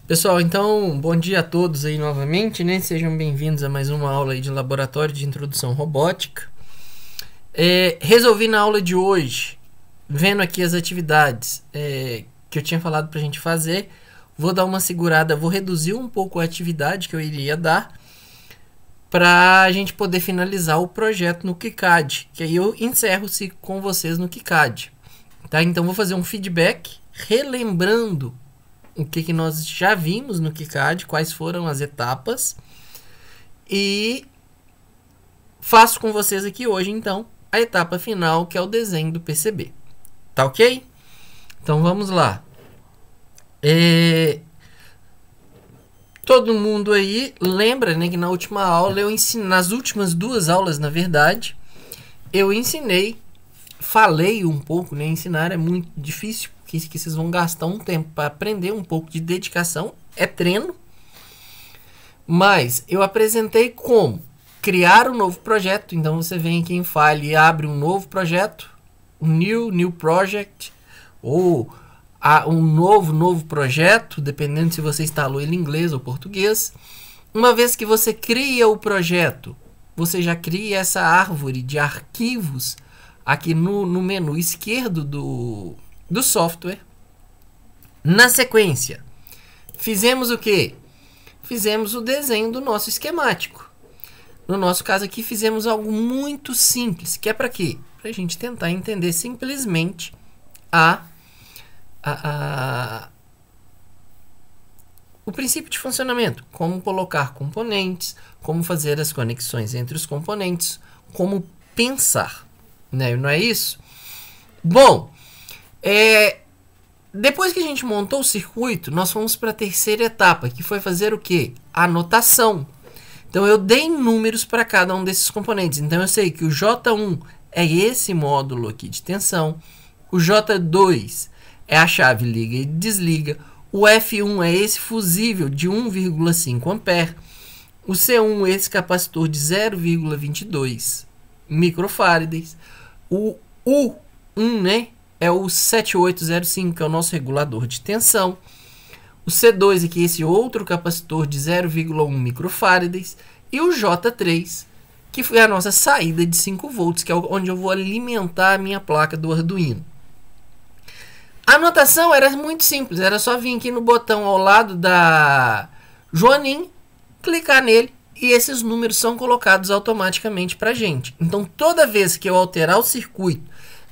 Pessoal, então, bom dia a todos aí novamente, né? Sejam bem-vindos a mais uma aula aí de laboratório de introdução robótica. Resolvi na aula de hoje, vendo aqui as atividades que eu tinha falado pra gente fazer, vou dar uma segurada, vou reduzir um pouco a atividade que eu iria dar para a gente poder finalizar o projeto no KiCad, que aí eu encerro-se com vocês no KiCad. Tá? Então, vou fazer um feedback, relembrando o que nós já vimos no KiCad, quais foram as etapas, e faço com vocês aqui hoje, então, a etapa final, que é o desenho do PCB. Tá ok? Então, vamos lá. Todo mundo aí lembra, né, que na última aula eu ensinei, nas últimas duas aulas, na verdade, eu ensinei, falei um pouco, né? Ensinar é muito difícil, porque vocês vão gastar um tempo para aprender, um pouco de dedicação, é treino. Mas eu apresentei como criar um novo projeto. Então você vem aqui em File e abre um novo projeto, um new project, ou um novo projeto, dependendo se você instalou ele em inglês ou português. Uma vez que você cria o projeto, você já cria essa árvore de arquivos aqui no menu esquerdo do software. Na sequência, fizemos o quê? Fizemos o desenho do nosso esquemático. No nosso caso aqui, fizemos algo muito simples, que é para quê? Para a gente tentar entender simplesmente o princípio de funcionamento, como colocar componentes, como fazer as conexões entre os componentes, como pensar, né? Não é isso? Bom, depois que a gente montou o circuito, nós fomos para a terceira etapa, que foi fazer o quê? Anotação. Então eu dei números para cada um desses componentes. Então eu sei que o J1 é esse módulo aqui de tensão, o J2 é a chave liga e desliga, o F1 é esse fusível de 1,5 ampere, o C1 é esse capacitor de 0,22 microfarads, o U1, né, é o 7805, que é o nosso regulador de tensão, o C2 aqui, esse outro capacitor de 0,1 microfarads, e o J3, que foi a nossa saída de 5 volts, que é onde eu vou alimentar a minha placa do Arduino. A anotação era muito simples, era só vir aqui no botão ao lado da Joaninha, clicar nele e esses números são colocados automaticamente para a gente. Então, toda vez que eu alterar o circuito,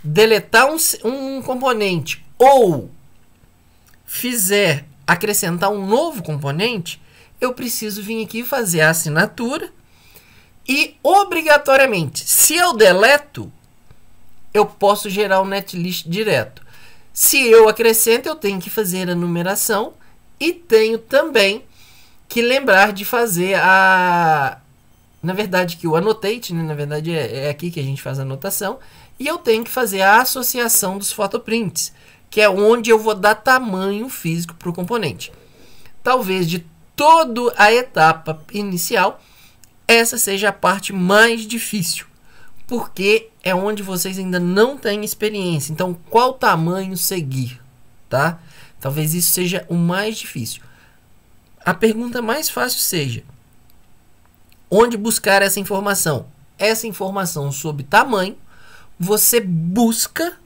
deletar um componente ou acrescentar um novo componente, eu preciso vir aqui fazer a assinatura e, obrigatoriamente, se eu deleto, eu posso gerar um netlist direto. Se eu acrescento, eu tenho que fazer a numeração e tenho também que lembrar de fazer na verdade, que o annotate, né? Na verdade, é aqui que a gente faz a anotação. E eu tenho que fazer a associação dos photoprints, que é onde eu vou dar tamanho físico para o componente. Talvez de toda a etapa inicial, essa seja a parte mais difícil, porque é onde vocês ainda não têm experiência. Então, qual tamanho seguir, tá? Talvez isso seja o mais difícil. A pergunta mais fácil seja: onde buscar essa informação? Essa informação sobre tamanho, você busca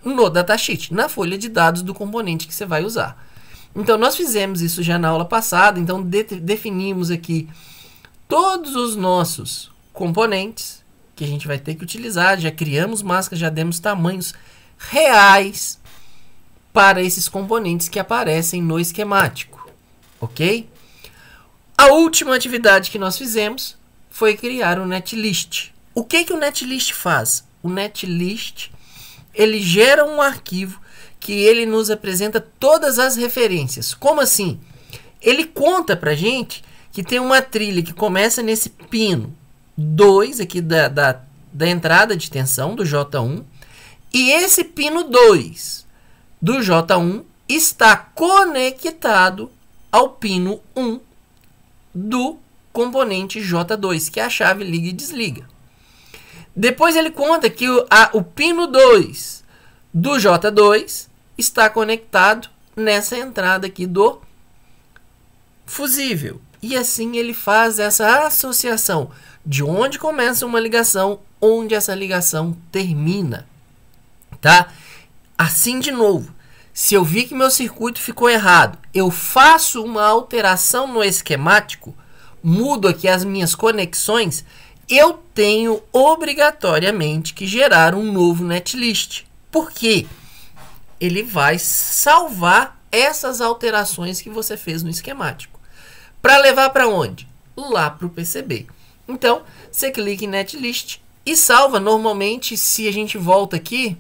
no datasheet, na folha de dados do componente que você vai usar. Então, nós fizemos isso já na aula passada. Então, definimos aqui todos os nossos componentes que a gente vai ter que utilizar, já criamos máscaras, já demos tamanhos reais para esses componentes que aparecem no esquemático, ok? A última atividade que nós fizemos foi criar um netlist. O que o netlist faz? O netlist, ele gera um arquivo que ele nos apresenta todas as referências. Como assim? Ele conta pra gente que tem uma trilha que começa nesse pino 2 aqui da entrada de tensão do J1, e esse pino 2 do J1 está conectado ao pino 1 do componente J2, que é a chave liga e desliga. Depois ele conta que o pino 2 do J2 está conectado nessa entrada aqui do fusível. E assim ele faz essa associação de onde começa uma ligação, onde essa ligação termina, tá? Assim de novo, se eu vi que meu circuito ficou errado, eu faço uma alteração no esquemático, mudo aqui as minhas conexões, eu tenho obrigatoriamente que gerar um novo netlist. Por quê? Ele vai salvar essas alterações que você fez no esquemático. Para levar para onde? Lá para o PCB. Então, você clica em netlist e salva. Normalmente, se a gente volta aqui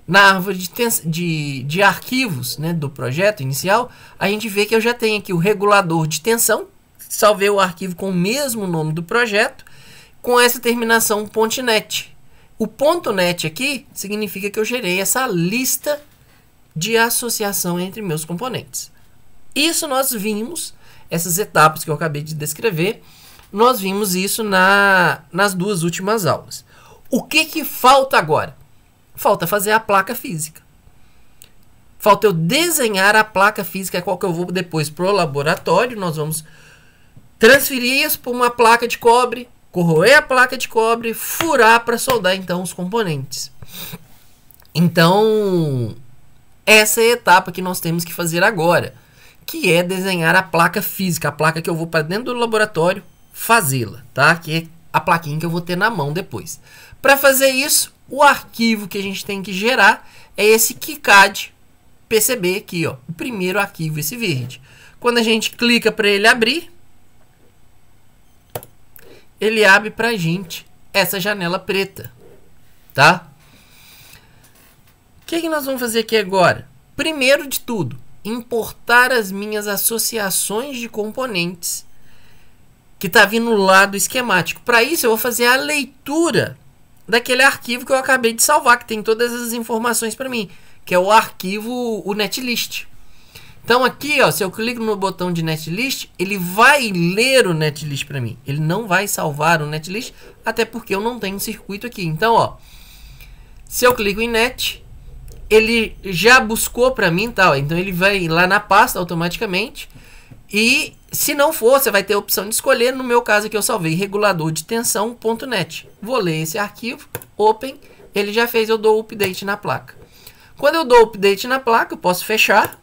na árvore de arquivos, né, do projeto inicial, a gente vê que eu já tenho aqui o regulador de tensão. Salvei o arquivo com o mesmo nome do projeto, com essa terminação .net. O .net aqui significa que eu gerei essa lista de associação entre meus componentes. Isso nós vimos, essas etapas que eu acabei de descrever, nós vimos isso nas duas últimas aulas. O que falta agora? Falta fazer a placa física. Falta eu desenhar a placa física, qual que eu vou depois para o laboratório. Nós vamos transferir isso para uma placa de cobre, corroer a placa de cobre, furar para soldar então os componentes. Então, essa é a etapa que nós temos que fazer agora, que é desenhar a placa física, a placa que eu vou para dentro do laboratório fazê-la, tá? Que é a plaquinha que eu vou ter na mão depois. Para fazer isso, o arquivo que a gente tem que gerar é esse KiCad PCB aqui, ó, o primeiro arquivo, esse verde. Quando a gente clica para ele abrir, ele abre para a gente essa janela preta, tá? O que nós vamos fazer aqui agora? Primeiro de tudo, importar as minhas associações de componentes que está vindo lá do esquemático. Para isso, eu vou fazer a leitura daquele arquivo que eu acabei de salvar, que tem todas as informações para mim, que é o arquivo, o netlist. Então aqui, ó, se eu clico no botão de netlist, ele vai ler o netlist para mim. Ele não vai salvar o netlist, até porque eu não tenho circuito aqui. Então, ó, se eu clico em net, ele já buscou para mim, tá? Então ele vai lá na pasta automaticamente. E se não for, você vai ter a opção de escolher. No meu caso aqui eu salvei regulador de tensão.net. Vou ler esse arquivo, open, ele já fez, eu dou update na placa. Quando eu dou update na placa, eu posso fechar.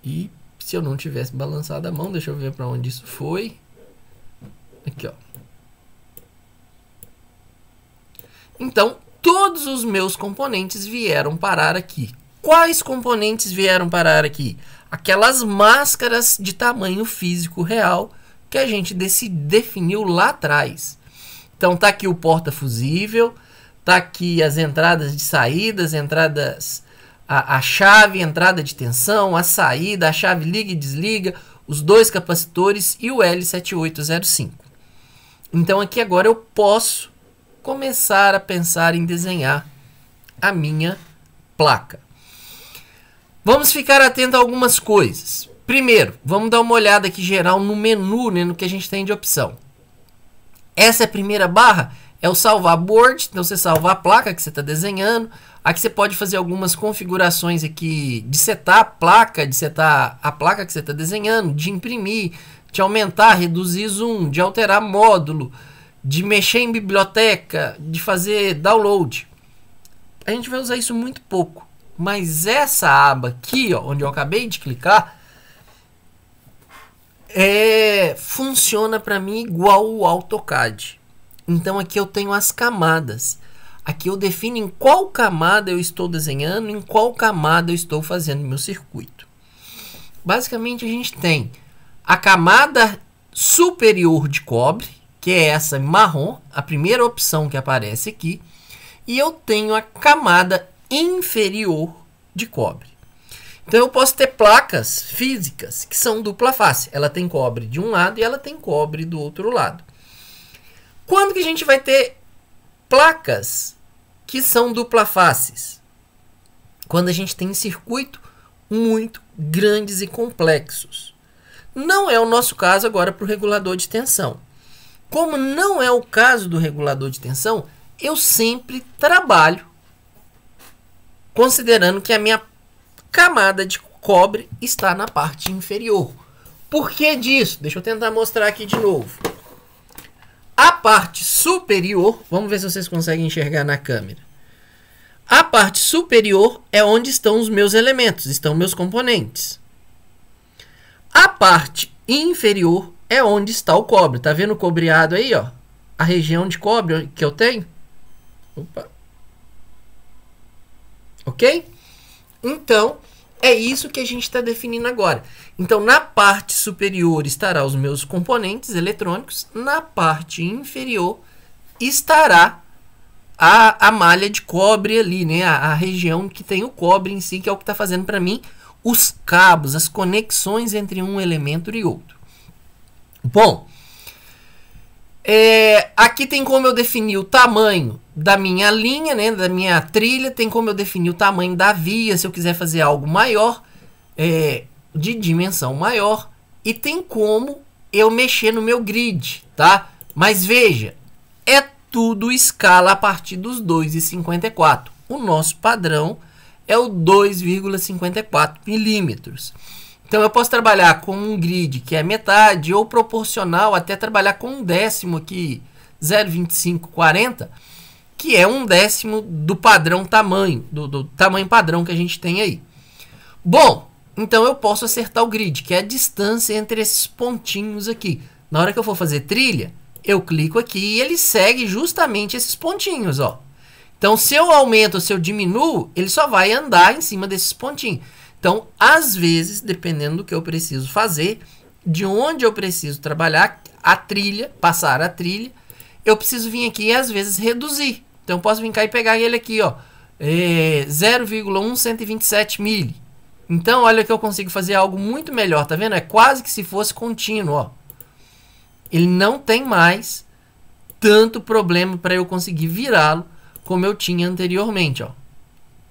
E se eu não tivesse balançado a mão, deixa eu ver para onde isso foi. Aqui, ó. Então, todos os meus componentes vieram parar aqui. Quais componentes vieram parar aqui? Aquelas máscaras de tamanho físico real que a gente definiu lá atrás. Então, tá aqui o porta fusível, tá aqui as entradas de saídas, entradas... A chave, entrada de tensão, a saída, a chave liga e desliga, os dois capacitores e o L7805. Então aqui agora eu posso começar a pensar em desenhar a minha placa. Vamos ficar atento a algumas coisas. Primeiro, vamos dar uma olhada aqui geral no menu, né, no que a gente tem de opção. Essa é a primeira barra, é o salvar board, então você salva a placa que você está desenhando. Aqui você pode fazer algumas configurações aqui de setar a placa, de setar a placa que você está desenhando, de imprimir, de aumentar, reduzir zoom, de alterar módulo, de mexer em biblioteca, de fazer download. A gente vai usar isso muito pouco, mas essa aba aqui, ó, onde eu acabei de clicar, funciona para mim igual o AutoCAD. Então aqui eu tenho as camadas. Aqui eu defino em qual camada eu estou desenhando, em qual camada eu estou fazendo meu circuito. Basicamente a gente tem a camada superior de cobre, que é essa marrom, a primeira opção que aparece aqui. E eu tenho a camada inferior de cobre. Então eu posso ter placas físicas que são dupla face. Ela tem cobre de um lado e ela tem cobre do outro lado. Quando que a gente vai ter placas que são dupla faces? Quando a gente tem circuito muito grandes e complexos. Não é o nosso caso agora para o regulador de tensão. Como não é o caso do regulador de tensão, eu sempre trabalho considerando que a minha camada cobre está na parte inferior. Por que disso? Deixa eu tentar mostrar aqui de novo. A parte superior, vamos ver se vocês conseguem enxergar na câmera. A parte superior é onde estão os meus elementos, estão meus componentes. A parte inferior é onde está o cobre. Tá vendo o cobreado aí, ó? A região de cobre que eu tenho. Opa. Ok? Então, é isso que a gente está definindo agora. Então, na parte superior estará os meus componentes eletrônicos. Na parte inferior estará a malha de cobre ali, né? A região que tem o cobre em si, que é o que está fazendo para mim os cabos, as conexões entre um elemento e outro. Bom, aqui tem como eu definir o tamanho da minha linha, né, da minha trilha, tem como eu definir o tamanho da via, se eu quiser fazer algo maior, de dimensão maior, e tem como eu mexer no meu grid, tá? Mas veja, é tudo escala a partir dos 2,54. O nosso padrão é o 2,54 milímetros. Então eu posso trabalhar com um grid que é metade ou proporcional, até trabalhar com um décimo aqui, 0,2540, que é um décimo do padrão tamanho, do tamanho padrão que a gente tem aí. Bom, então eu posso acertar o grid, que é a distância entre esses pontinhos aqui. Na hora que eu for fazer trilha, eu clico aqui e ele segue justamente esses pontinhos, ó. Então, se eu aumento ou se eu diminuo, ele só vai andar em cima desses pontinhos. Então, às vezes, dependendo do que eu preciso fazer, de onde eu preciso trabalhar a trilha, passar a trilha, eu preciso vir aqui e às vezes reduzir. Então, eu posso vir cá e pegar ele aqui, ó, 0,127 mili. Então, olha que eu consigo fazer algo muito melhor, tá vendo? É quase que se fosse contínuo, ó. Ele não tem mais tanto problema para eu conseguir virá-lo como eu tinha anteriormente, ó.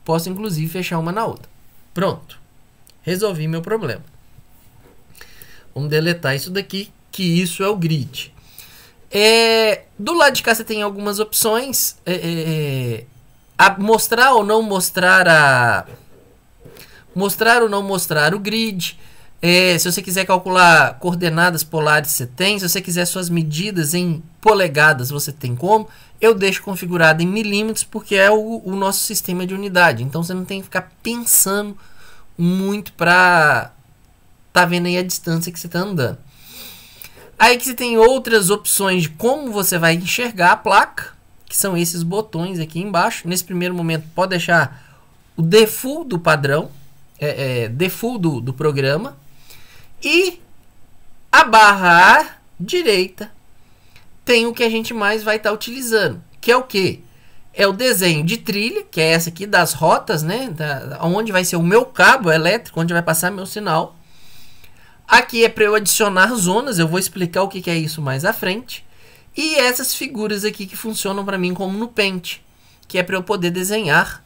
Posso, inclusive, fechar uma na outra. Pronto. Resolvi meu problema. Vamos deletar isso daqui, que isso é o grid. Do lado de cá você tem algumas opções. Mostrar ou não mostrar mostrar ou não mostrar o grid. Se você quiser calcular coordenadas polares, você tem. Se você quiser suas medidas em polegadas, você tem como. Eu deixo configurado em milímetros porque é o nosso sistema de unidade. Então você não tem que ficar pensando muito para tá vendo aí a distância que você está andando. Aí que você tem outras opções de como você vai enxergar a placa, que são esses botões aqui embaixo. Nesse primeiro momento pode deixar o default do padrão, default do programa. E a barra à direita tem o que a gente mais vai estar utilizando, que é o quê? É o desenho de trilha, que é essa aqui das rotas, né? Onde vai ser o meu cabo elétrico, onde vai passar meu sinal. Aqui é para eu adicionar zonas, eu vou explicar o que é isso mais à frente. E essas figuras aqui que funcionam para mim como no Paint, que é para eu poder desenhar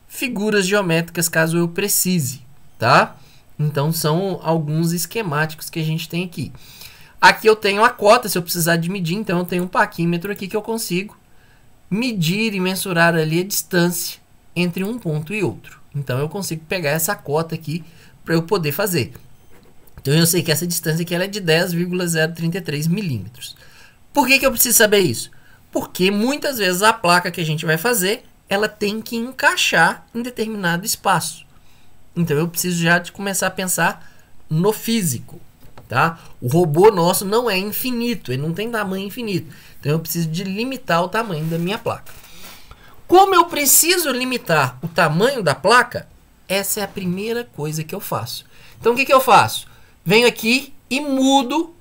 figuras geométricas caso eu precise, tá? Então são alguns esquemáticos que a gente tem aqui. Aqui eu tenho a cota, se eu precisar de medir, então eu tenho um paquímetro aqui que eu consigo medir e mensurar ali a distância entre um ponto e outro. Então eu consigo pegar essa cota aqui para eu poder fazer. Então eu sei que essa distância aqui ela é de 10,033 milímetros. Por que eu preciso saber isso? Porque muitas vezes a placa que a gente vai fazer, ela tem que encaixar em determinado espaço. Então eu preciso já de começar a pensar no físico, tá? O robô nosso não é infinito, ele não tem tamanho infinito. Então eu preciso de limitar o tamanho da minha placa. Como eu preciso limitar o tamanho da placa, essa é a primeira coisa que eu faço. Então o que eu faço? Venho aqui e mudo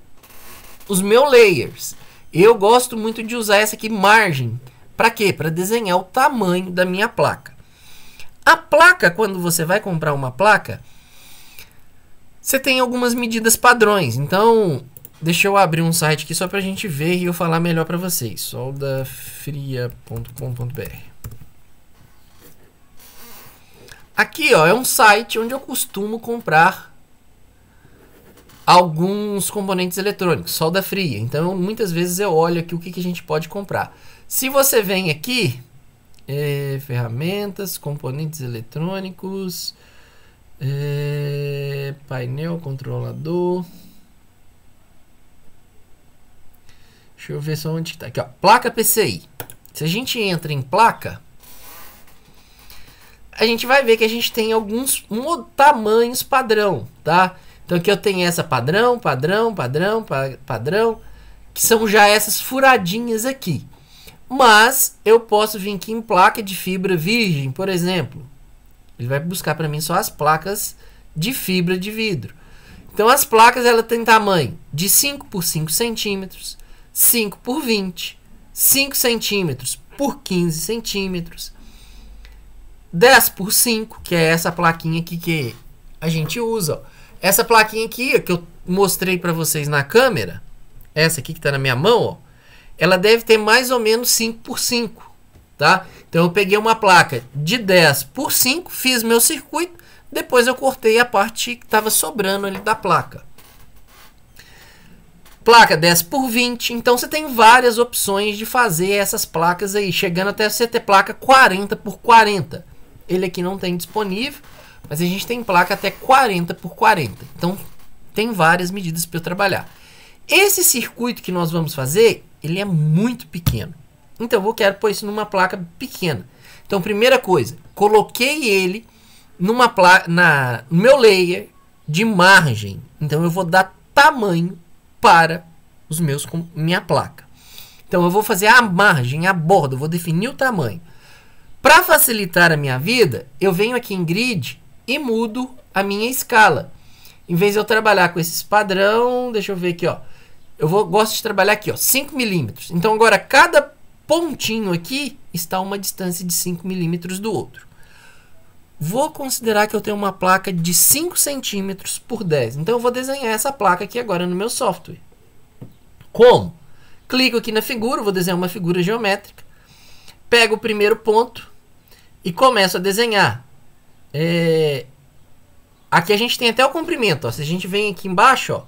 os meus layers. Eu gosto muito de usar essa aqui, margem. Para quê? Para desenhar o tamanho da minha placa. A placa, quando você vai comprar uma placa, você tem algumas medidas padrões. Então, deixa eu abrir um site aqui só para a gente ver e eu falar melhor para vocês. soldafria.com.br. Aqui, ó, é um site onde eu costumo comprar alguns componentes eletrônicos, solda fria. Então, muitas vezes eu olho aqui o que a gente pode comprar. Se você vem aqui, ferramentas, componentes eletrônicos, painel controlador. Deixa eu ver só onde está. Aqui, ó, placa PCI. Se a gente entra em placa, a gente vai ver que a gente tem alguns tamanhos padrão, tá? Então aqui eu tenho essa padrão, que são já essas furadinhas aqui. Mas eu posso vir aqui em placa de fibra virgem, por exemplo. Ele vai buscar para mim só as placas de fibra de vidro. Então as placas ela tem tamanho de 5 por 5 centímetros, 5 por 20, 5 centímetros por 15 centímetros, 10 por 5, que é essa plaquinha aqui que a gente usa. Ó. Essa plaquinha aqui que eu mostrei para vocês na câmera, essa aqui que está na minha mão, ó, ela deve ter mais ou menos 5 por 5, tá? Então eu peguei uma placa de 10 por 5, fiz meu circuito, depois eu cortei a parte que estava sobrando ali da placa. Placa 10 por 20, então você tem várias opções de fazer essas placas aí, chegando até você ter placa 40 por 40. Ele aqui não tem disponível, mas a gente tem placa até 40 por 40. Então tem várias medidas para eu trabalhar. Esse circuito que nós vamos fazer, ele é muito pequeno. Então eu quero pôr isso numa placa pequena. Então primeira coisa, coloquei ele numa placa, no meu layer de margem. Então eu vou dar tamanho para minha placa. Então eu vou fazer a margem, a borda, eu vou definir o tamanho. Para facilitar a minha vida, eu venho aqui em grid e mudo a minha escala. Em vez de eu trabalhar com esses padrão, deixa eu ver aqui, ó. Gosto de trabalhar aqui, ó, 5 milímetros. Então agora cada pontinho aqui está a uma distância de 5 milímetros do outro. Vou considerar que eu tenho uma placa de 5 centímetros por 10. Então eu vou desenhar essa placa aqui agora no meu software. Como? Clico aqui na figura, vou desenhar uma figura geométrica. Pego o primeiro ponto e começo a desenhar. Aqui a gente tem até o comprimento. Ó. Se a gente vem aqui embaixo, ó,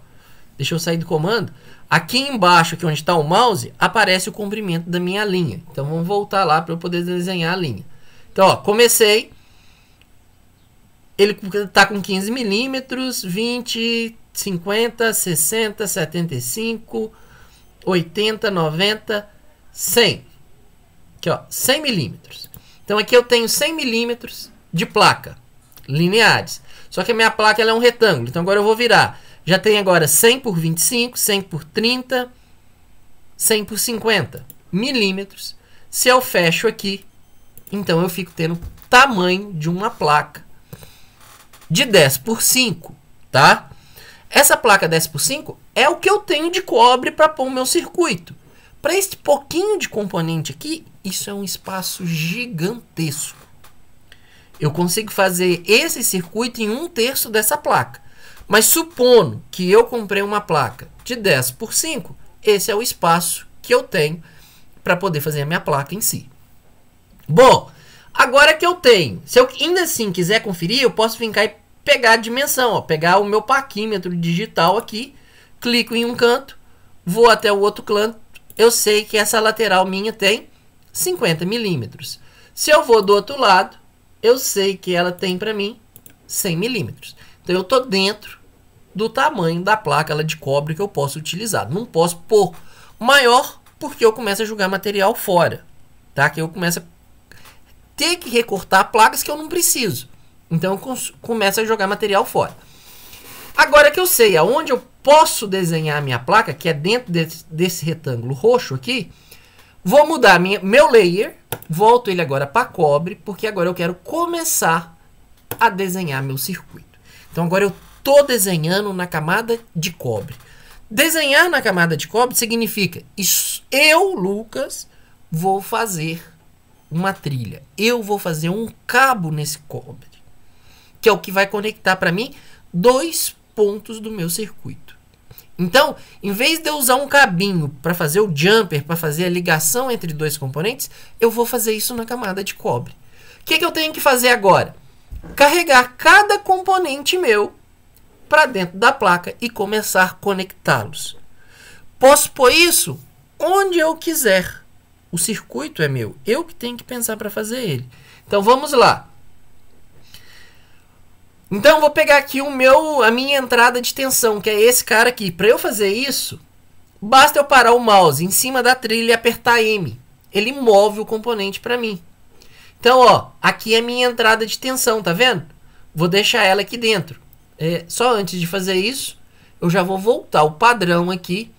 deixa eu sair do comando. Aqui embaixo, aqui onde está o mouse, aparece o comprimento da minha linha. Então vamos voltar lá para eu poder desenhar a linha. Então, ó, comecei. Ele está com 15 milímetros, 20, 50, 60, 75, 80, 90, 100. Aqui, ó, 100 milímetros. Então aqui eu tenho 100 milímetros de placa lineares. Só que a minha placa ela é um retângulo. Então agora eu vou virar. Já tem agora 100 por 25, 100 por 30, 100 por 50 milímetros. Se eu fecho aqui, então eu fico tendo tamanho de uma placa de 10 por 5, tá? Essa placa 10 por 5 é o que eu tenho de cobre para pôr o meu circuito. Para este pouquinho de componente aqui, isso é um espaço gigantesco. Eu consigo fazer esse circuito em 1/3 dessa placa. Mas supondo que eu comprei uma placa de 10 por 5, esse é o espaço que eu tenho para poder fazer a minha placa em si. Bom, agora que eu tenho, se eu ainda assim quiser conferir, eu posso vir cá e pegar a dimensão, ó, pegar o meu paquímetro digital aqui, clico em um canto, vou até o outro canto, eu sei que essa lateral minha tem 50 milímetros. Se eu vou do outro lado, eu sei que ela tem para mim 100 milímetros. Então eu estou dentro do tamanho da placa ela de cobre que eu posso utilizar. Não posso pôr maior porque eu começo a jogar material fora. Tá? Que eu começo a ter que recortar placas que eu não preciso. Então eu começo a jogar material fora. Agora que eu sei aonde eu posso desenhar a minha placa, que é dentro desse retângulo roxo aqui, vou mudar meu layer, volto ele agora para cobre, porque agora eu quero começar a desenhar meu circuito. Então agora eu estou desenhando na camada de cobre. Desenhar na camada de cobre significa eu, Lucas, vou fazer uma trilha. Eu vou fazer um cabo nesse cobre, que é o que vai conectar para mim 2 pontos do meu circuito. Então, em vez de eu usar um cabinho para fazer o jumper, para fazer a ligação entre 2 componentes, eu vou fazer isso na camada de cobre. O que eu tenho que fazer agora? Carregar cada componente meu para dentro da placa e começar a conectá-los. Posso pôr isso onde eu quiser. O circuito é meu. Eu que tenho que pensar para fazer ele. Então vamos lá. Então eu vou pegar aqui a minha entrada de tensão, que é esse cara aqui. Para eu fazer isso, basta eu parar o mouse em cima da trilha e apertar M. Ele move o componente para mim. Então, ó, aqui é a minha entrada de tensão, tá vendo? Vou deixar ela aqui dentro. Só antes de fazer isso, eu já vou voltar o padrão aqui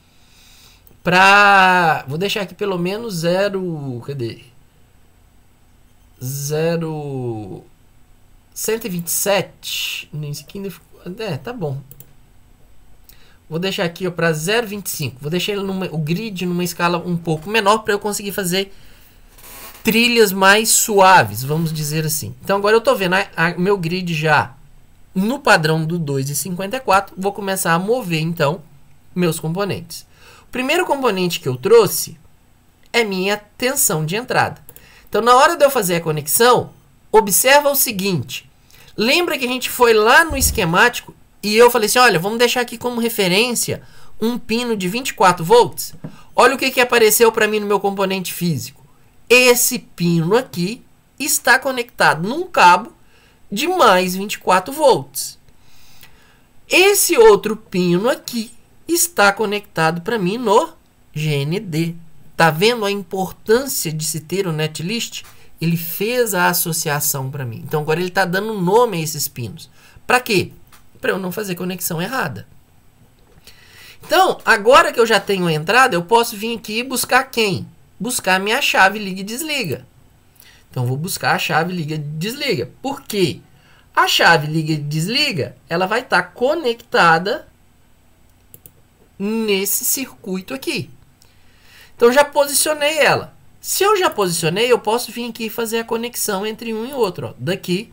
para... Vou deixar aqui pelo menos 0... Cadê? 127. Nesse aqui ainda ficou... tá bom. Vou deixar aqui para 0,25. Vou deixar ele o grid numa escala um pouco menor para eu conseguir fazer trilhas mais suaves, vamos dizer assim. Então agora eu estou vendo meu grid já no padrão do 2,54. Vou começar a mover então meus componentes. O primeiro componente que eu trouxe é minha tensão de entrada. Então na hora de eu fazer a conexão, observa o seguinte. Lembra que a gente foi lá no esquemático e eu falei assim, olha, vamos deixar aqui como referência um pino de 24 volts. Olha o que apareceu para mim no meu componente físico. Esse pino aqui está conectado num cabo de mais 24 volts. Esse outro pino aqui está conectado para mim no GND. Tá vendo a importância de se ter o netlist? Ele fez a associação para mim. Então agora ele está dando nome a esses pinos. Para quê? Para eu não fazer conexão errada. Então, agora que eu já tenho a entrada, eu posso vir aqui e buscar quem? Buscar a minha chave liga e desliga. Então, vou buscar a chave liga e desliga. Por quê? A chave liga e desliga, ela vai estar conectada nesse circuito aqui. Então, já posicionei ela. Se eu já posicionei, eu posso vir aqui e fazer a conexão entre um e outro. Ó. Daqui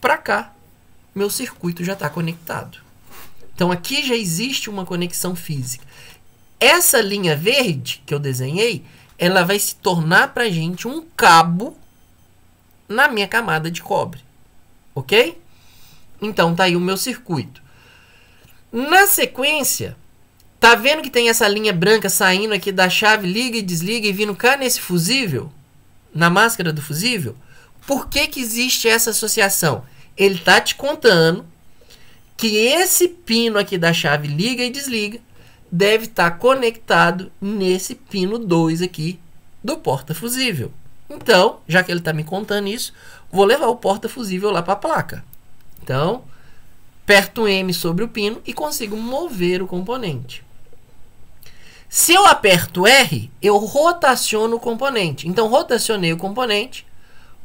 para cá, meu circuito já está conectado. Então, aqui já existe uma conexão física. Essa linha verde que eu desenhei, ela vai se tornar para a gente um cabo na minha camada de cobre. Ok? Então, tá aí o meu circuito. Na sequência, tá vendo que tem essa linha branca saindo aqui da chave liga e desliga e vindo cá nesse fusível? Na máscara do fusível? Por que que existe essa associação? Ele tá te contando que esse pino aqui da chave liga e desliga deve estar conectado nesse pino 2 aqui do porta-fusível. Então, já que ele está me contando isso, vou levar o porta-fusível lá para a placa. Então, aperto o M sobre o pino e consigo mover o componente. Se eu aperto R, eu rotaciono o componente. Então, rotacionei o componente,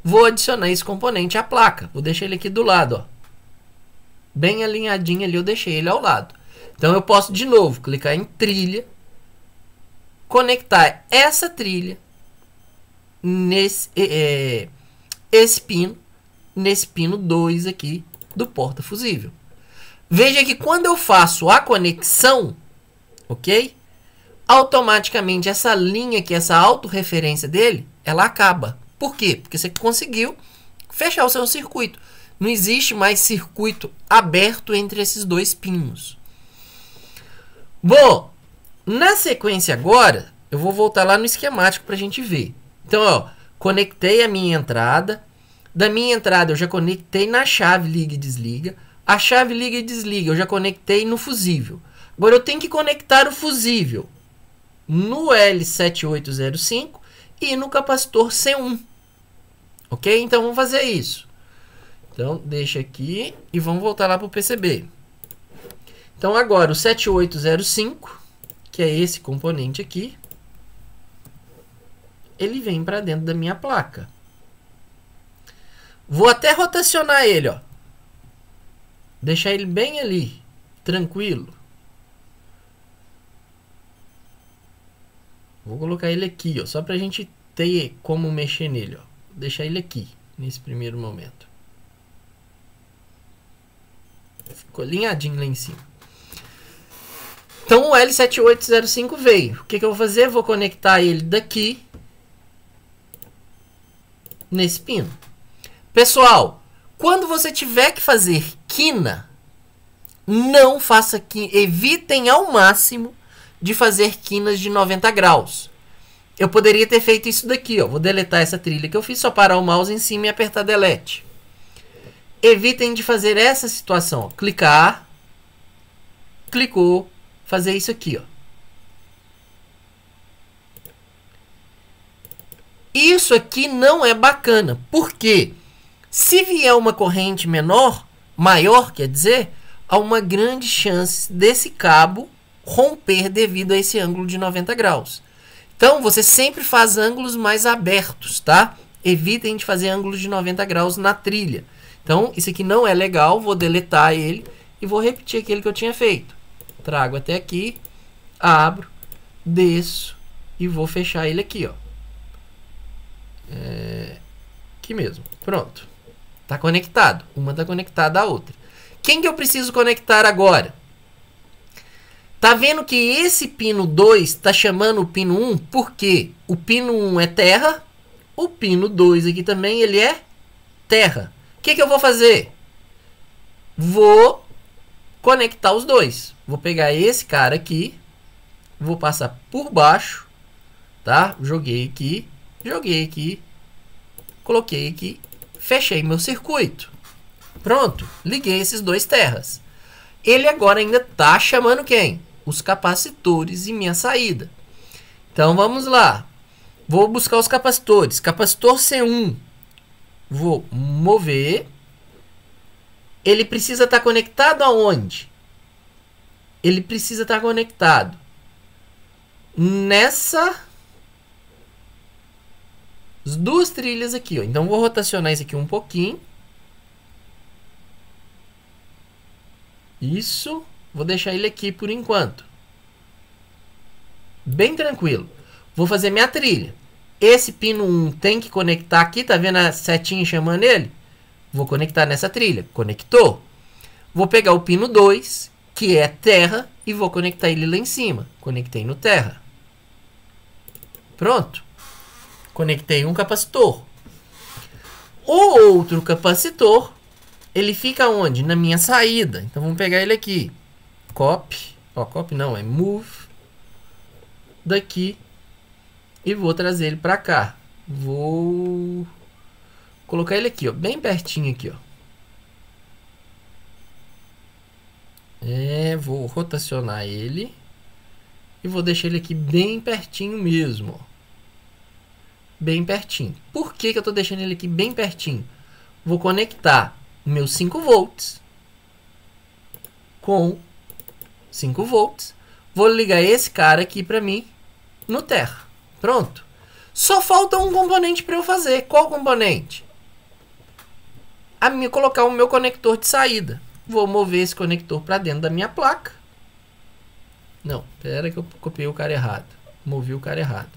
vou adicionar esse componente à placa. Vou deixar ele aqui do lado, ó. Bem alinhadinho ali, eu deixei ele ao lado. Então, eu posso, de novo, clicar em trilha, conectar essa trilha nesse esse pino, nesse pino 2 aqui do porta-fusível. Veja que quando eu faço a conexão, ok? Automaticamente essa linha aqui, essa autorreferência dele, ela acaba. Por quê? Porque você conseguiu fechar o seu circuito. Não existe mais circuito aberto entre esses dois pinos. Bom, na sequência agora, eu vou voltar lá no esquemático para a gente ver. Então, ó, conectei a minha entrada. Da minha entrada, eu já conectei na chave liga e desliga. A chave liga e desliga, eu já conectei no fusível. Agora, eu tenho que conectar o fusível no L7805 e no capacitor C1. Ok? Então, vamos fazer isso. Então, deixa aqui e vamos voltar lá para o PCB. Então, agora, o 7805, que é esse componente aqui, ele vem para dentro da minha placa. Vou até rotacionar ele, ó. Deixar ele bem ali, tranquilo. Vou colocar ele aqui, ó, só para a gente ter como mexer nele, ó. Vou deixar ele aqui, nesse primeiro momento. Ficou alinhadinho lá em cima. Então, o L7805 veio. O que eu vou fazer? Vou conectar ele daqui nesse pino. Pessoal, quando você tiver que fazer quina, não faça quina. Evitem ao máximo de fazer quinas de 90 graus. Eu poderia ter feito isso daqui, ó. Vou deletar essa trilha que eu fiz, só parar o mouse em cima e apertar delete. Evitem de fazer essa situação. Ó. Clicar. Clicou. Fazer isso aqui. Ó. Isso aqui não é bacana. Por quê? Se vier uma corrente maior, quer dizer, há uma grande chance desse cabo romper devido a esse ângulo de 90 graus. Então, você sempre faz ângulos mais abertos, tá? Evitem de fazer ângulos de 90 graus na trilha. Então, isso aqui não é legal. Vou deletar ele e vou repetir aquele que eu tinha feito. Trago até aqui, abro, desço e vou fechar ele aqui, ó. Aqui mesmo. Pronto. Está conectado. Uma está conectada à outra. Quem que eu preciso conectar agora? Tá vendo que esse pino 2 está chamando o pino 1? Por quê? O pino 1 é terra. O pino 2 aqui também, ele é terra. O que eu vou fazer? Vou conectar os dois. Vou pegar esse cara aqui. Vou passar por baixo. Tá? Joguei aqui. Coloquei aqui. Fechei meu circuito. Pronto. Liguei esses dois terras. Ele agora ainda está chamando quem? Os capacitores em minha saída. Então vamos lá. Vou buscar os capacitores. Capacitor C1. Vou mover. Ele precisa estar conectado aonde? Ele precisa estar conectado nessas duas trilhas aqui, ó. Então vou rotacionar isso aqui um pouquinho. Isso. Vou deixar ele aqui por enquanto. Bem tranquilo. Vou fazer minha trilha. Esse pino 1 tem que conectar aqui. Tá vendo a setinha chamando ele? Vou conectar nessa trilha. Conectou. Vou pegar o pino 2, que é terra, e vou conectar ele lá em cima. Conectei no terra. Pronto. Conectei um capacitor. O outro capacitor, ele fica onde? Na minha saída. Então vamos pegar ele aqui. Copy. Ó, copy não, é move. Daqui. E vou trazer ele para cá. Vou colocar ele aqui, ó, bem pertinho aqui, ó. Vou rotacionar ele. E vou deixar ele aqui bem pertinho mesmo, ó. Bem pertinho. Por que eu estou deixando ele aqui bem pertinho? Vou conectar o meu 5 volts com 5 volts. Vou ligar esse cara aqui para mim no terra. Pronto. Só falta um componente para eu fazer. Qual componente? Colocar o meu conector de saída. Vou mover esse conector para dentro da minha placa. Não, espera que eu copiei o cara errado. Movi o cara errado.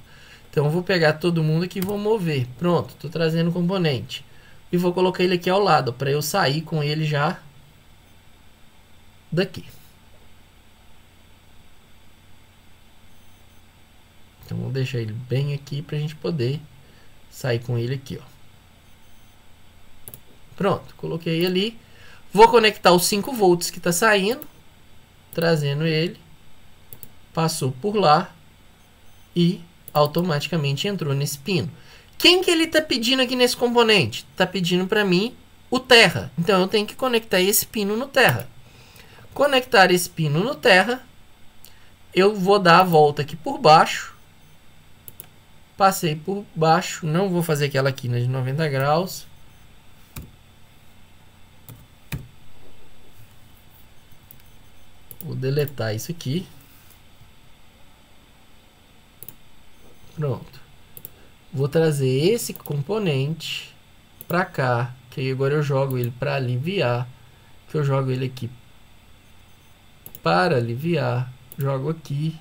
Então, eu vou pegar todo mundo aqui e vou mover. Pronto, estou trazendo o componente. E vou colocar ele aqui ao lado, para eu sair com ele já daqui. Então, vou deixar ele bem aqui para a gente poder sair com ele aqui, ó. Pronto, coloquei ali. Vou conectar os 5 volts que está saindo. Trazendo ele. Passou por lá. E automaticamente entrou nesse pino. Quem que ele está pedindo aqui nesse componente? Está pedindo para mim o terra. Então, eu tenho que conectar esse pino no terra. Conectar esse pino no terra. Eu vou dar a volta aqui por baixo. Passei por baixo. Não vou fazer aquela quina de 90 graus. Vou deletar isso aqui. Pronto. Vou trazer esse componente para cá, que aí agora eu jogo ele para aliviar, que eu jogo ele aqui para aliviar, jogo aqui.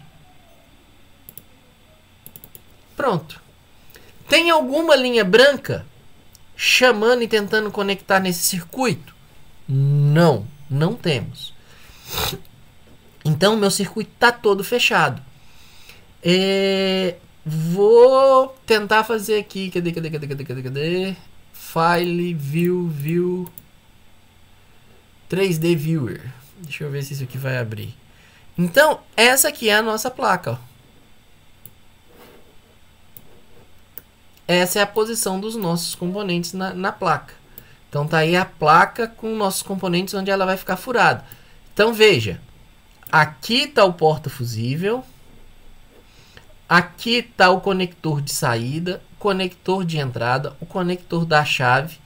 Pronto. Tem alguma linha branca chamando e tentando conectar nesse circuito? Não, não temos. Então, meu circuito está todo fechado. Vou tentar fazer aqui. Cadê? File, View. 3D Viewer. Deixa eu ver se isso aqui vai abrir. Então, essa aqui é a nossa placa, ó. Essa é a posição dos nossos componentes na placa. Então tá aí a placa com nossos componentes onde ela vai ficar furada. Então veja, aqui está o porta-fusível, aqui está o conector de saída, o conector de entrada, o conector da chave,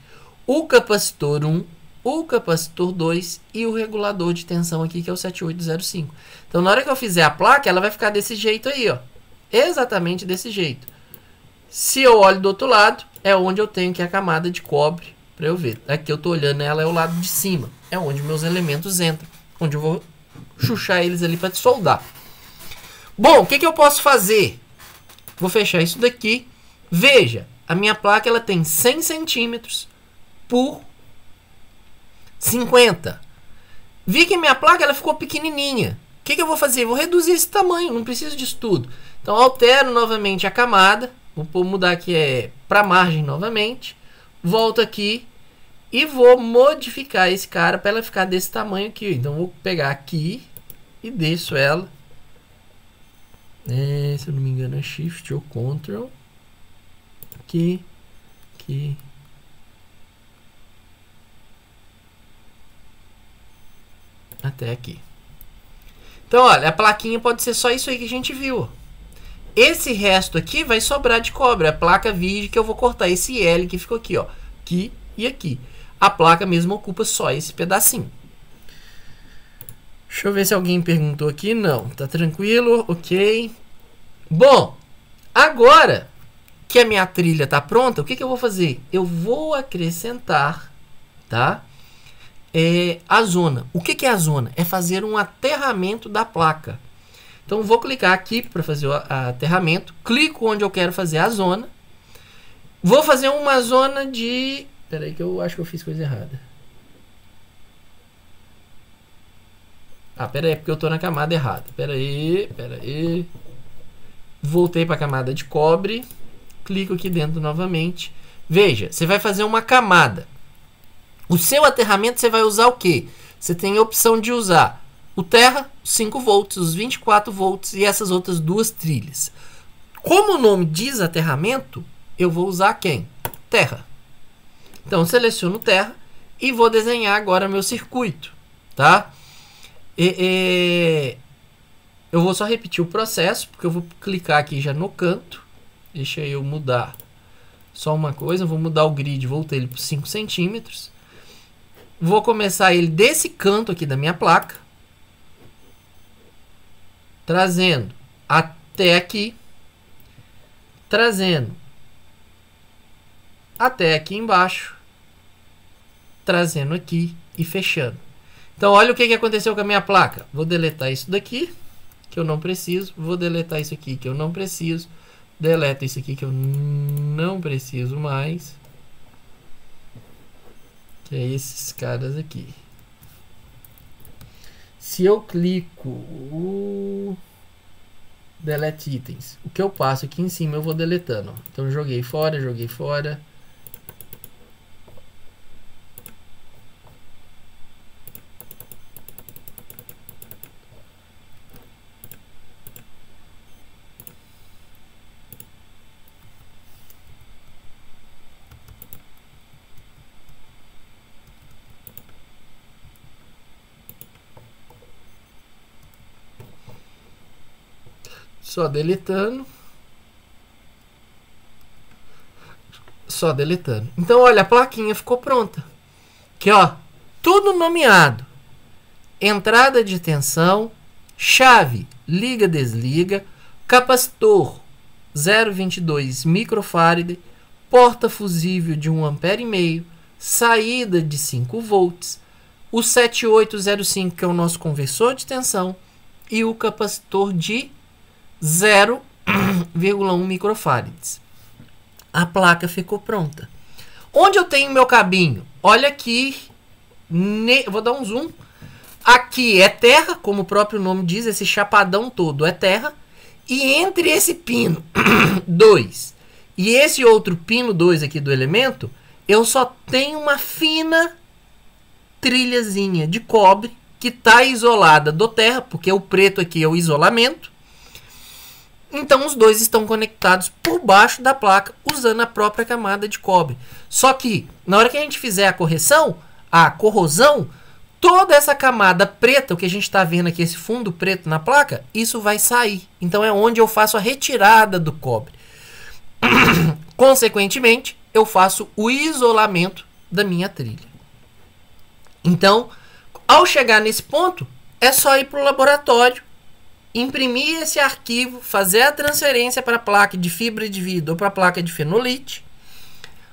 o capacitor 1, o capacitor 2 e o regulador de tensão aqui, que é o 7805. Então na hora que eu fizer a placa, ela vai ficar desse jeito aí, ó. Exatamente desse jeito. Se eu olho do outro lado, é onde eu tenho que a camada de cobre para eu ver. Aqui eu estou olhando ela, é o lado de cima. É onde meus elementos entram. Onde eu vou chuchar eles ali para soldar. Bom, o que eu posso fazer? Vou fechar isso daqui. Veja, a minha placa ela tem 100 centímetros por 50. Vi que minha placa ela ficou pequenininha. O que eu vou fazer? Vou reduzir esse tamanho, não preciso disso tudo. Então, altero novamente a camada. Vou mudar aqui para margem novamente. Volto aqui e vou modificar esse cara para ela ficar desse tamanho aqui. Então, vou pegar aqui e desço ela. Se eu não me engano é Shift ou Ctrl. Aqui. Até aqui. Então, olha, a plaquinha pode ser só isso aí que a gente viu. Esse resto aqui vai sobrar de cobre. A placa virgem que eu vou cortar esse L que ficou aqui, ó. Aqui e aqui. A placa mesmo ocupa só esse pedacinho. Deixa eu ver se alguém perguntou aqui. Não, tá tranquilo, ok. Bom, agora que a minha trilha tá pronta, o que eu vou fazer? Eu vou acrescentar, tá? A zona. O que é a zona? É fazer um aterramento da placa. Então, vou clicar aqui para fazer o aterramento. Clico onde eu quero fazer a zona. Vou fazer uma zona de... Espera aí que eu acho que eu fiz coisa errada. Espera aí, porque eu estou na camada errada. Espera aí. Voltei para a camada de cobre. Clico aqui dentro novamente. Veja, você vai fazer uma camada. O seu aterramento você vai usar o quê? Você tem a opção de usar o terra, 5 volts, os 24 volts e essas outras duas trilhas. Como o nome diz aterramento, eu vou usar quem? Terra. Então, seleciono terra e vou desenhar agora meu circuito, tá? Eu vou só repetir o processo, porque eu vou clicar aqui já no canto. Deixa eu mudar só uma coisa, eu vou mudar o grid, voltei ele para 5 centímetros. Vou começar ele desse canto aqui da minha placa, trazendo até aqui, trazendo até aqui embaixo, trazendo aqui e fechando. Então, olha o que aconteceu com a minha placa. Vou deletar isso daqui, que eu não preciso. Vou deletar isso aqui, que eu não preciso. Deleto isso aqui, que eu não preciso mais. Que é esses caras aqui. Se eu clico delete itens, o que eu passo aqui em cima eu vou deletando. Então joguei fora. Só deletando. Então, olha, a plaquinha ficou pronta. Aqui, ó. Tudo nomeado. Entrada de tensão. Chave. Liga, desliga. Capacitor. 0,22 microfarad. Porta fusível de 1,5 ampere. Saída de 5 volts. O 7805, que é o nosso conversor de tensão. E o capacitor de 0,1 microfarads. A placa ficou pronta. Onde eu tenho meu cabinho? Olha aqui. Vou dar um zoom. Aqui é terra, como o próprio nome diz, esse chapadão todo é terra. E entre esse pino 2 e esse outro pino 2 aqui do elemento, eu só tenho uma fina trilhazinha de cobre que está isolada do terra, porque o preto aqui é o isolamento. Então os dois estão conectados por baixo da placa usando a própria camada de cobre. Só que na hora que a gente fizer a correção, a corrosão, toda essa camada preta, o que a gente está vendo aqui, esse fundo preto na placa, isso vai sair. Então é onde eu faço a retirada do cobre. Consequentemente, eu faço o isolamento da minha trilha. Então, ao chegar nesse ponto, é só ir para o laboratório, imprimir esse arquivo, fazer a transferência para a placa de fibra de vidro ou para a placa de fenolite,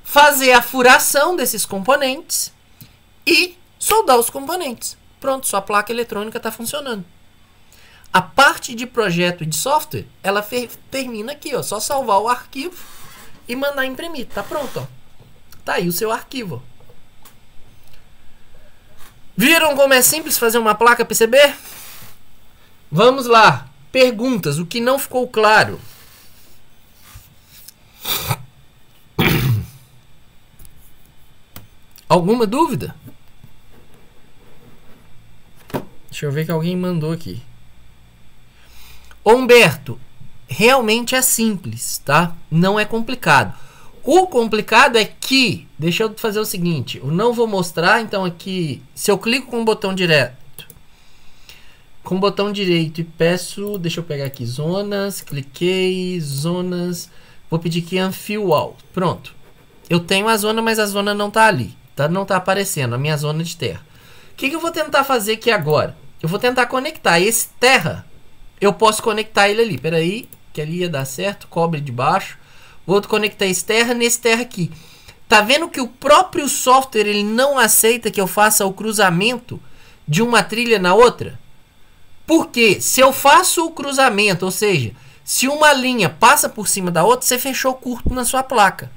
fazer a furação desses componentes e soldar os componentes. Pronto, sua placa eletrônica está funcionando. A parte de projeto e de software, ela termina aqui, ó, só salvar o arquivo e mandar imprimir. Tá pronto, ó. Tá aí o seu arquivo. Viram como é simples fazer uma placa PCB? Vamos lá. Perguntas, o que não ficou claro? Alguma dúvida? Deixa eu ver que alguém mandou aqui. Humberto, realmente é simples, tá? Não é complicado. O complicado é que, deixa eu fazer o seguinte, eu não vou mostrar, então aqui, se eu clico com o botão direto, com o botão direito e peço, deixa eu pegar aqui, zonas, cliquei, zonas, vou pedir aqui Unfill All, pronto. Eu tenho a zona, mas a zona não tá ali, tá? Não tá aparecendo, a minha zona de terra. O que eu vou tentar fazer aqui agora? Eu vou tentar conectar esse terra, eu posso conectar ele ali, peraí, que ali ia dar certo, cobre de baixo. Vou conectar esse terra nesse terra aqui. Tá vendo que o próprio software ele não aceita que eu faça o cruzamento de uma trilha na outra? Porque se eu faço o cruzamento, ou seja, se uma linha passa por cima da outra, você fechou curto na sua placa.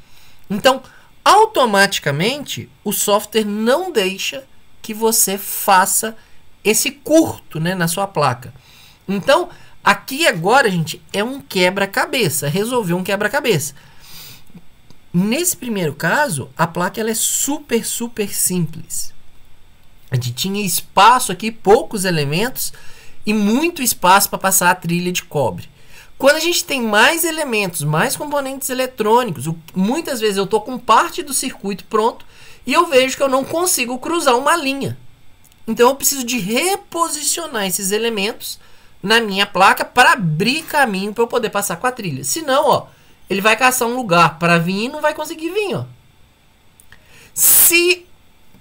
Então, automaticamente, o software não deixa que você faça esse curto, né, na sua placa. Então, aqui agora, gente, é um quebra-cabeça. Resolver um quebra-cabeça. Nesse primeiro caso, a placa ela é super simples. A gente tinha espaço aqui, poucos elementos e muito espaço para passar a trilha de cobre. Quando a gente tem mais elementos, mais componentes eletrônicos, muitas vezes eu estou com parte do circuito pronto e eu vejo que eu não consigo cruzar uma linha. Então eu preciso de reposicionar esses elementos na minha placa para abrir caminho para eu poder passar com a trilha. Senão, ó, ele vai caçar um lugar para vir e não vai conseguir vir, ó. Se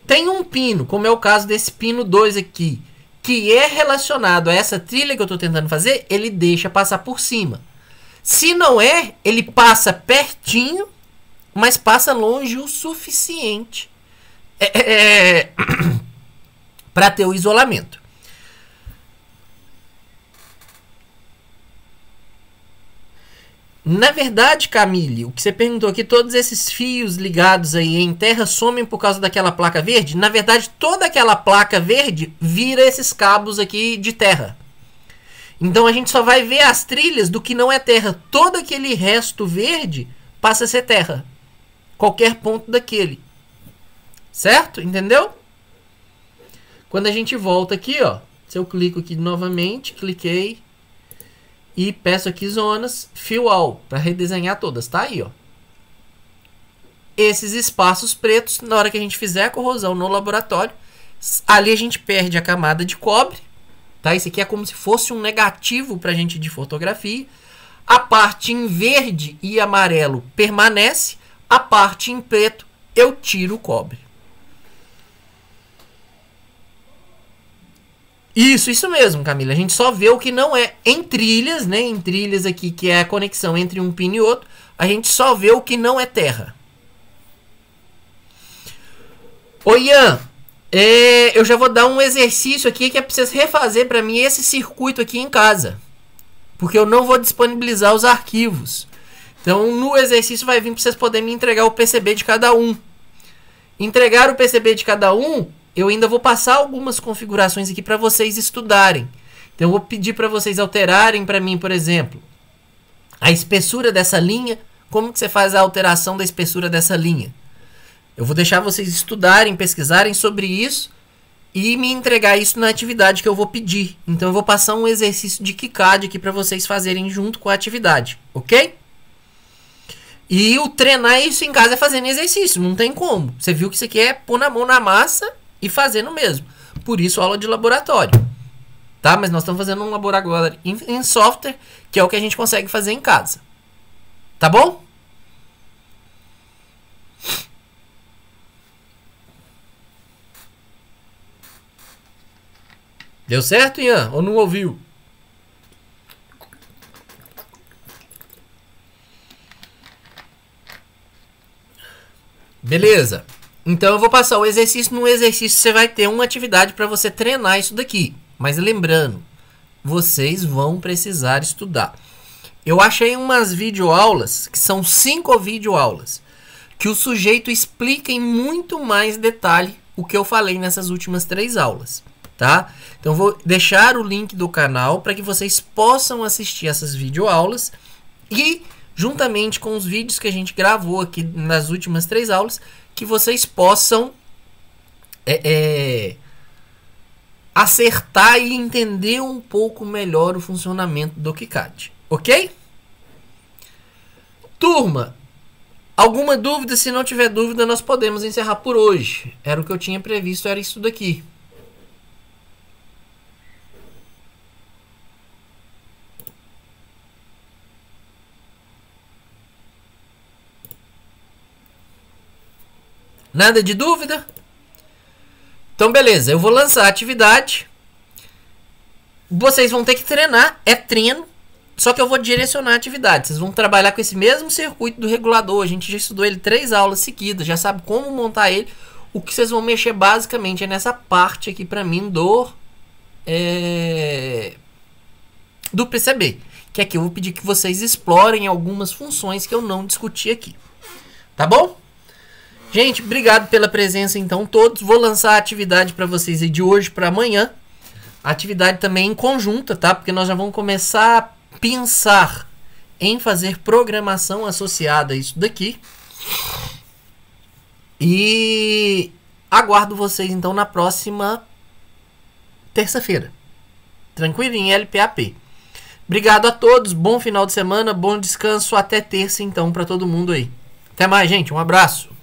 tem um pino, como é o caso desse pino 2 aqui, que é relacionado a essa trilha que eu estou tentando fazer, ele deixa passar por cima. Se não é, ele passa pertinho, mas passa longe o suficiente para ter o isolamento. Na verdade, Camille, o que você perguntou aqui, todos esses fios ligados aí em terra somem por causa daquela placa verde? Na verdade, toda aquela placa verde vira esses cabos aqui de terra. Então a gente só vai ver as trilhas do que não é terra. Todo aquele resto verde passa a ser terra. Qualquer ponto daquele. Certo? Entendeu? Quando a gente volta aqui, ó, se eu clico aqui novamente, cliquei e peço aqui zonas, Fill All, para redesenhar todas, tá aí, ó. Esses espaços pretos, na hora que a gente fizer a corrosão no laboratório, ali a gente perde a camada de cobre, tá? Isso aqui é como se fosse um negativo para a gente de fotografia. A parte em verde e amarelo permanece, a parte em preto eu tiro o cobre. Isso mesmo, Camila. A gente só vê o que não é em trilhas, né? Em trilhas aqui, que é a conexão entre um pino e outro, a gente só vê o que não é terra. Ô Ian, eu já vou dar um exercício aqui que é para vocês refazer para mim esse circuito aqui em casa. Porque eu não vou disponibilizar os arquivos. Então, no exercício vai vir para vocês poderem me entregar o PCB de cada um. Entregar o PCB de cada um, eu ainda vou passar algumas configurações aqui para vocês estudarem. Então eu vou pedir para vocês alterarem para mim, por exemplo, a espessura dessa linha. Como que você faz a alteração da espessura dessa linha? Eu vou deixar vocês estudarem, pesquisarem sobre isso e me entregar isso na atividade que eu vou pedir. Então eu vou passar um exercício de KiCad aqui para vocês fazerem junto com a atividade, ok? E o treinar isso em casa é fazendo exercício, não tem como. Você viu que isso aqui é pôr na mão na massa e fazendo mesmo. Por isso aula de laboratório, tá? Mas nós estamos fazendo um laboratório em software, que é o que a gente consegue fazer em casa. Tá bom? Deu certo, Ian? Ou não ouviu? Beleza. Então eu vou passar o exercício. No exercício você vai ter uma atividade para você treinar isso daqui. Mas lembrando, vocês vão precisar estudar. Eu achei umas videoaulas, que são 5 videoaulas, que o sujeito explica em muito mais detalhe o que eu falei nessas últimas 3 aulas, tá? Então vou deixar o link do canal para que vocês possam assistir essas videoaulas e, juntamente com os vídeos que a gente gravou aqui nas últimas 3 aulas, que vocês possam acertar e entender um pouco melhor o funcionamento do KiCad, ok? Turma, alguma dúvida? Se não tiver dúvida, nós podemos encerrar por hoje. Era o que eu tinha previsto, era isso daqui. Nada de dúvida? Então, beleza. Eu vou lançar a atividade. Vocês vão ter que treinar. É treino. Só que eu vou direcionar a atividade. Vocês vão trabalhar com esse mesmo circuito do regulador. A gente já estudou ele 3 aulas seguidas. Já sabe como montar ele. O que vocês vão mexer basicamente é nessa parte aqui pra mim do PCB. Que aqui eu vou pedir que vocês explorem algumas funções que eu não discuti aqui. Tá bom? Gente, obrigado pela presença então todos. Vou lançar a atividade para vocês aí de hoje para amanhã. A atividade também em conjunta, tá? Porque nós já vamos começar a pensar em fazer programação associada a isso daqui. E aguardo vocês então na próxima terça-feira. Tranquilo? Em LPAP. Obrigado a todos. Bom final de semana, bom descanso. Até terça então para todo mundo aí. Até mais, gente. Um abraço.